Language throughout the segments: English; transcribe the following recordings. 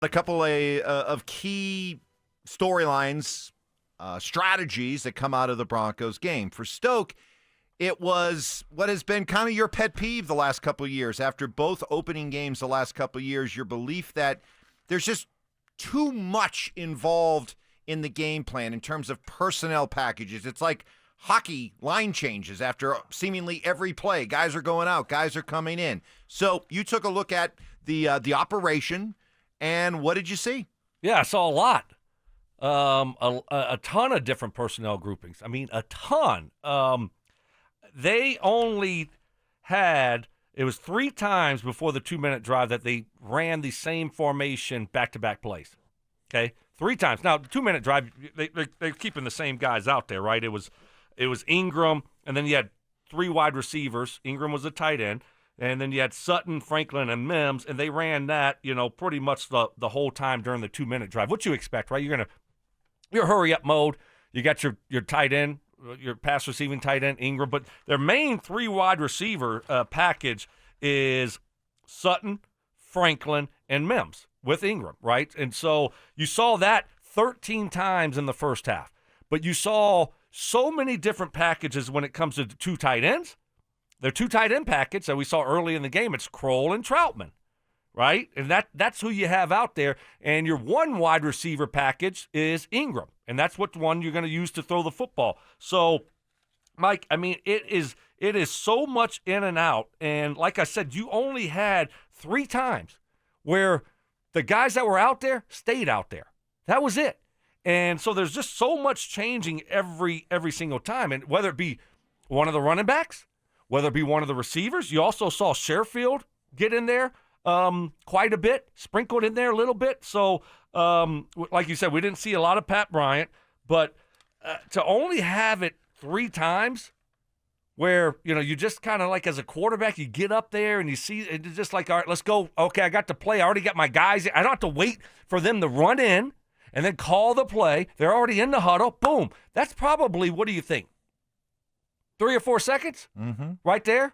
A couple of key storylines, strategies that come out of the Broncos game. For Stoke, it was what has been kind of your pet peeve the last couple of years. After both opening games the last couple of years, your belief that there's just too much involved in the game plan in terms of personnel packages. It's like hockey line changes after seemingly every play. Guys are going out, guys are coming in. So you took a look at the operation, and what did you see? Yeah, I saw a lot. A ton of different personnel groupings. I mean, a ton. They only had, it was 3 times before the 2-minute drive that they ran the same formation back-to-back plays. Okay? 3 times. Now, the 2-minute drive, they're keeping the same guys out there, right? It was Ingram, and then you had 3 wide receivers. Ingram was a tight end. And then you had Sutton, Franklin, and Mims, and they ran that, pretty much the whole time during the 2-minute drive. What you expect, right? You're hurry-up mode. You got your tight end, your pass-receiving tight end, Ingram. But their main 3 wide receiver package is Sutton, Franklin, and Mims with Ingram, right? And so you saw that 13 times in the first half. But you saw so many different packages when it comes to 2 tight ends. Their 2 tight end package that we saw early in the game, it's Kroll and Troutman, right? And that's who you have out there. And your 1 wide receiver package is Ingram, and that's what one you're going to use to throw the football. So, Mike, I mean, it is so much in and out. And like I said, you only had 3 times where the guys that were out there stayed out there. That was it. And so there's just so much changing every single time. And whether it be one of the running backs, whether it be one of the receivers, you also saw Sherfield get in there quite a bit, sprinkled in there a little bit. So, like you said, we didn't see a lot of Pat Bryant, but to only have it 3 times where, you just kind of like as a quarterback, you get up there and you see it's just like, all right, let's go. Okay, I got to play. I already got my guys. I don't have to wait for them to run in and then call the play. They're already in the huddle. Boom. That's probably, what do you think? 3 or 4 seconds right there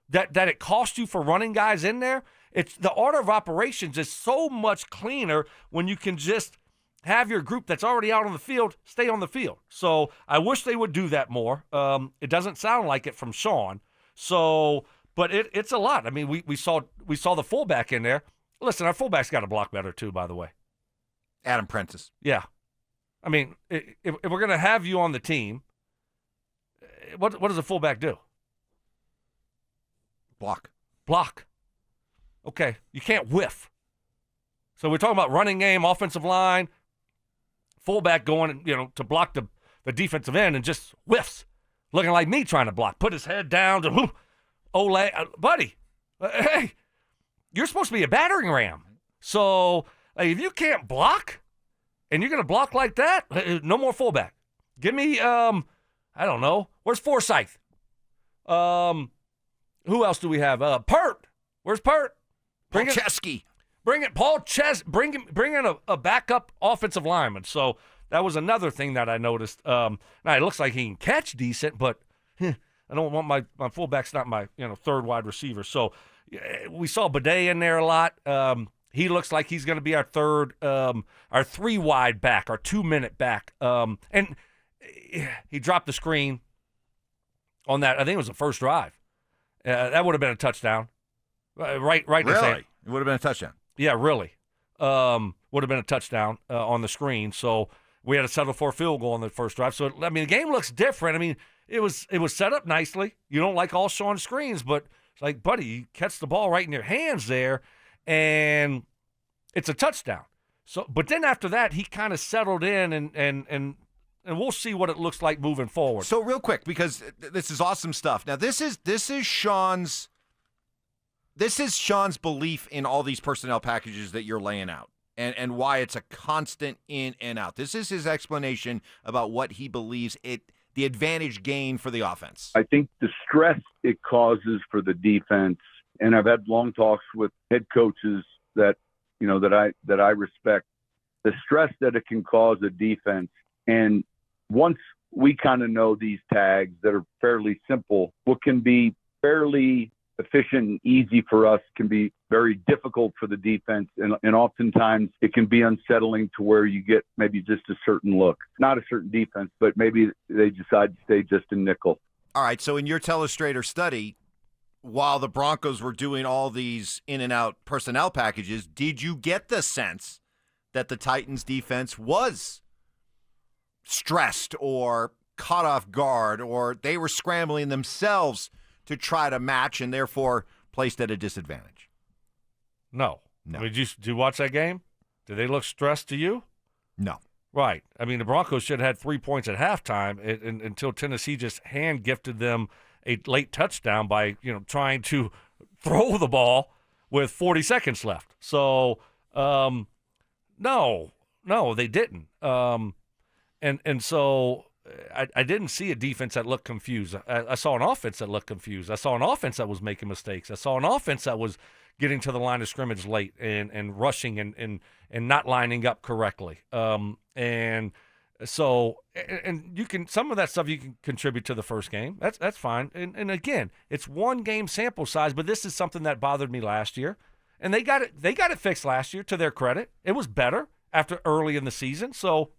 that it cost you for running guys in there. It's the order of operations is so much cleaner when you can just have your group that's already out on the field stay on the field. So I wish they would do that more. It doesn't sound like it from Sean. So, but it's a lot. I mean, we saw the fullback in there. Listen, our fullback's got to block better too, by the way. Adam Prentice. Yeah. I mean, if we're going to have you on the team, what does a fullback do? Block. Okay, you can't whiff. So we're talking about running game, offensive line, fullback going, to block the defensive end and just whiffs, looking like me trying to block. Put his head down to, buddy, hey, you're supposed to be a battering ram. So if you can't block and you're going to block like that, no more fullback. Give me, I don't know. Where's Forsyth? Who else do we have? Pert. Where's Pert? Paul Chesky. Bring it, Paul Ches. Bring in a backup offensive lineman. So that was another thing that I noticed. Now it looks like he can catch decent, but I don't want my fullback's not my 3rd wide receiver. So we saw Bidet in there a lot. He looks like he's going to be our 3 wide back, our 2-minute back. And he dropped the screen on that. I think it was the first drive. That would have been a touchdown. Right. Really? It would have been a touchdown. Yeah, really. Would have been a touchdown on the screen. So we had to settle for a field goal on the first drive. So, I mean, the game looks different. I mean, it was set up nicely. You don't like all Sean screens, but it's like, buddy, you catch the ball right in your hands there, and it's a touchdown. So, but then after that, he kind of settled in, and we'll see what it looks like moving forward. So real quick, because this is awesome stuff. Now, this is Sean's belief in all these personnel packages that you're laying out, and why it's a constant in and out. This is his explanation about what he believes the advantage gain for the offense. I think the stress it causes for the defense, and I've had long talks with head coaches that I respect, the stress that it can cause a defense. And once we kind of know these tags that are fairly simple, what can be fairly efficient and easy for us can be very difficult for the defense. And oftentimes it can be unsettling to where you get maybe just a certain look, not a certain defense, but maybe they decide to stay just in nickel. All right, so in your Telestrator study, while the Broncos were doing all these in and out personnel packages, did you get the sense that the Titans defense was stressed or caught off guard, or they were scrambling themselves to try to match and therefore placed at a disadvantage? No. I mean, did you watch that game? Did they look stressed to you? No. Right. I mean, the Broncos should have had 3 points at halftime until Tennessee just hand-gifted them a late touchdown by, trying to throw the ball with 40 seconds left. So, no, they didn't. And so I didn't see a defense that looked confused. I saw an offense that looked confused. I saw an offense that was making mistakes. I saw an offense that was getting to the line of scrimmage late and rushing and not lining up correctly. And so you can, some of that stuff you can contribute to the first game. That's fine. And again, it's one game sample size, but this is something that bothered me last year. And they got it fixed last year, to their credit. It was better after early in the season. So,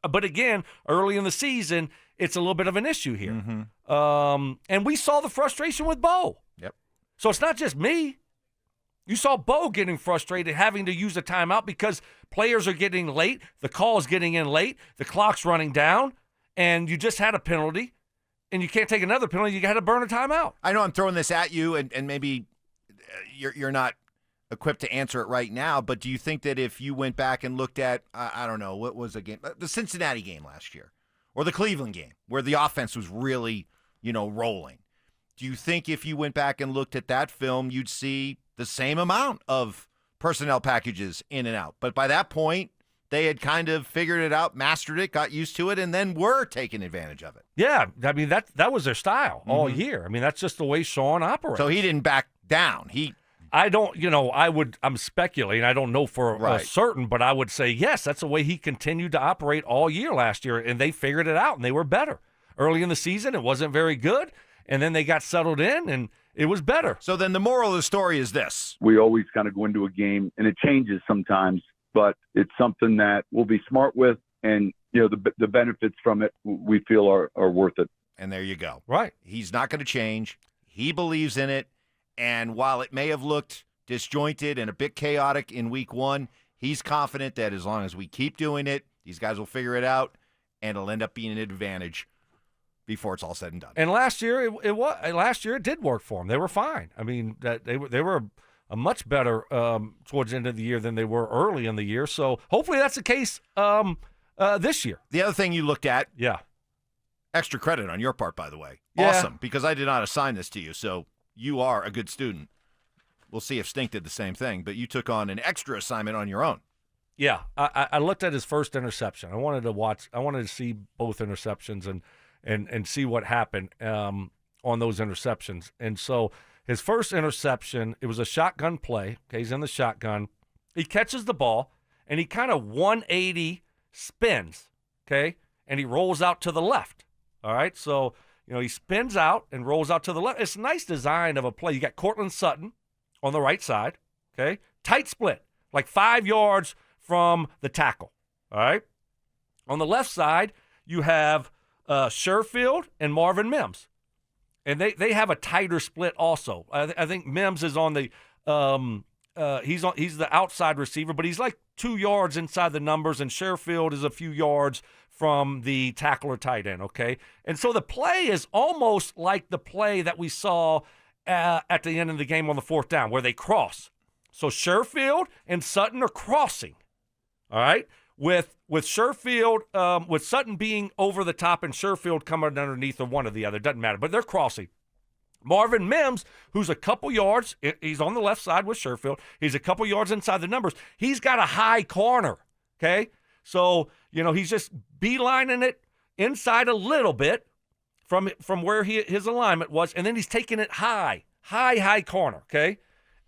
but again, early in the season, it's a little bit of an issue here. Mm-hmm. And we saw the frustration with Bo. Yep. So it's not just me. You saw Bo getting frustrated, having to use a timeout because players are getting late, the call is getting in late, the clock's running down, and you just had a penalty, and you can't take another penalty. You got to burn a timeout. I know I'm throwing this at you, and maybe you're not equipped to answer it right now, but do you think that if you went back and looked at, I don't know, what was the game, the Cincinnati game last year, or the Cleveland game, where the offense was really, rolling, do you think if you went back and looked at that film, you'd see the same amount of personnel packages in and out? But by that point, they had kind of figured it out, mastered it, got used to it, and then were taking advantage of it. Yeah, I mean, that was their style all year. I mean, that's just the way Sean operates. So he didn't back down. I'm speculating. I don't know for certain, but I would say, yes, that's the way he continued to operate all year last year, and they figured it out, and they were better. Early in the season, it wasn't very good, and then they got settled in, and it was better. So then the moral of the story is this. We always kind of go into a game, and it changes sometimes, but it's something that we'll be smart with, and the benefits from it we feel are worth it. And there you go. Right. He's not going to change. He believes in it. And while it may have looked disjointed and a bit chaotic in week one, he's confident that as long as we keep doing it, these guys will figure it out, and it'll end up being an advantage before it's all said and done. And last year, it did work for them. They were fine. I mean, they were a much better towards the end of the year than they were early in the year. So hopefully that's the case this year. The other thing you looked at, yeah, extra credit on your part, by the way. Yeah. Awesome, because I did not assign this to you, so you are a good student. We'll see if Stink did the same thing, but you took on an extra assignment on your own. Yeah, I looked at his first interception. I wanted to see both interceptions and see what happened on those interceptions. And so his first interception, it was a shotgun play. Okay, he's in the shotgun. He catches the ball, and he kind of 180 spins, okay, and he rolls out to the left. All right, so he spins out and rolls out to the left. It's a nice design of a play. You got Cortland Sutton on the right side, okay? Tight split, like 5 yards from the tackle, all right? On the left side, you have Sherfield and Marvin Mims. And they have a tighter split also. I think Mims is on the he's the outside receiver, but he's like 2 yards inside the numbers, and Sherfield is a few yards from the tackle or tight end, okay? And so the play is almost like the play that we saw at the end of the game on the fourth down, where they cross. So Sherfield and Sutton are crossing, all right? With Sherfield, with Sutton being over the top and Sherfield coming underneath or one or the other, doesn't matter, but they're crossing. Marvin Mims, who's a couple yards, he's on the left side with Sherfield. He's a couple yards inside the numbers. He's got a high corner, okay? So, he's just beelining it inside a little bit from where his alignment was, and then he's taking it high corner, okay?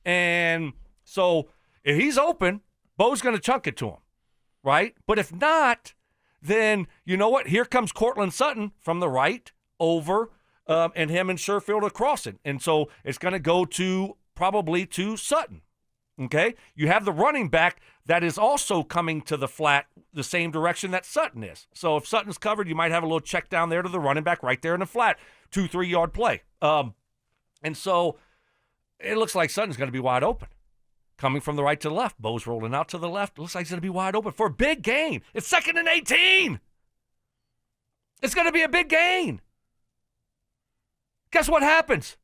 And so if he's open, Bo's going to chunk it to him, right? But if not, then you know what? Here comes Cortland Sutton from the right over and him and Sherfield are crossing. And so it's going to go probably to Sutton. Okay? You have the running back that is also coming to the flat the same direction that Sutton is. So if Sutton's covered, you might have a little check down there to the running back right there in the flat. 2-3 yard play. And so it looks like Sutton's going to be wide open. Coming from the right to the left. Bo's rolling out to the left. Looks like he's going to be wide open for a big gain. It's 2nd and 18. It's going to be a big gain. Guess what happens?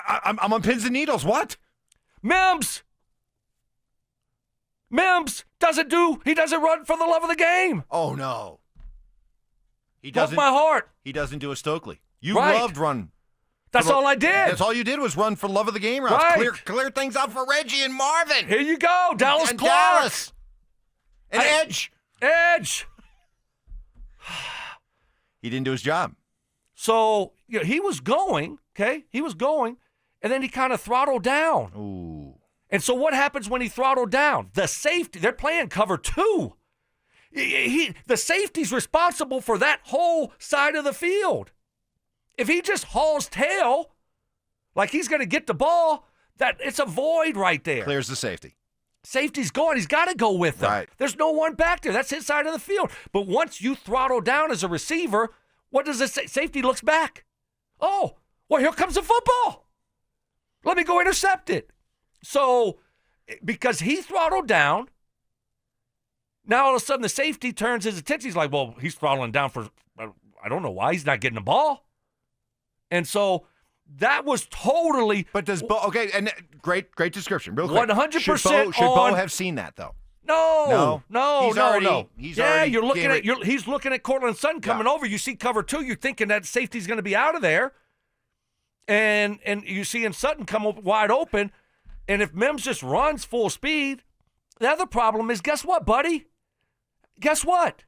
I'm on pins and needles. What? Mims doesn't run for the love of the game. Oh, no. He Broke doesn't. my heart. He doesn't do a Stokely. You Right. loved run. That's all I did. That's all you did was run for love of the game routes. Right. Clear things out for Reggie and Marvin. Here you go. Dallas and Clark. Dallas. And Edge. Edge. He didn't do his job. So he was going, okay? He was going, and then he kind of throttled down. Ooh. And so what happens when he throttled down? The safety, they're playing cover 2. The safety's responsible for that whole side of the field. If he just hauls tail, like he's going to get the ball, that it's a void right there. Clears the safety. Safety's gone. He's got to go with them. Right. There's no one back there. That's his side of the field. But once you throttle down as a receiver, what does the safety looks back? Oh, well, here comes the football. Let me go intercept it. So, because he throttled down, now all of a sudden the safety turns his attention. He's like, well, he's throttling down for, I don't know why. He's not getting the ball. And so that was totally. But does Bo, okay, and great description. Real quick. 100% Should Bo have seen that, though? No. He's already You're looking at he's looking at Cortland Sutton coming over. You see cover 2, you're thinking that safety's going to be out of there, and you see Sutton come up wide open, and if Mims just runs full speed, the other problem is, guess what, buddy? Guess what?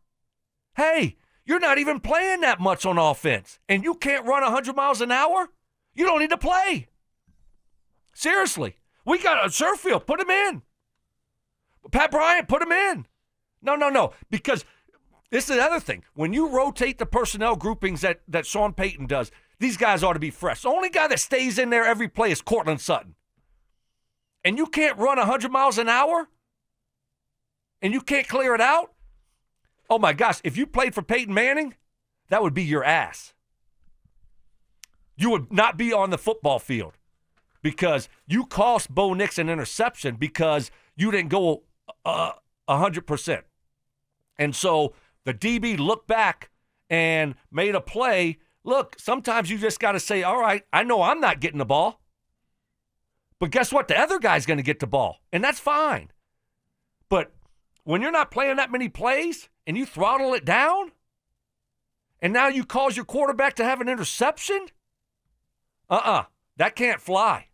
Hey, you're not even playing that much on offense, and you can't run 100 miles an hour. You don't need to play. Seriously, we got a Sherfield. Put him in. Pat Bryant, put him in. No. Because this is the other thing. When you rotate the personnel groupings that Sean Payton does, these guys ought to be fresh. The only guy that stays in there every play is Cortland Sutton. And you can't run 100 miles an hour? And you can't clear it out? Oh, my gosh. If you played for Peyton Manning, that would be your ass. You would not be on the football field because you cost Bo Nix an interception because you didn't go 100%. And so the DB looked back and made a play. Look, sometimes you just got to say, all right, I know I'm not getting the ball. But guess what? The other guy's going to get the ball, and that's fine. But when you're not playing that many plays and you throttle it down, and now you cause your quarterback to have an interception, that can't fly.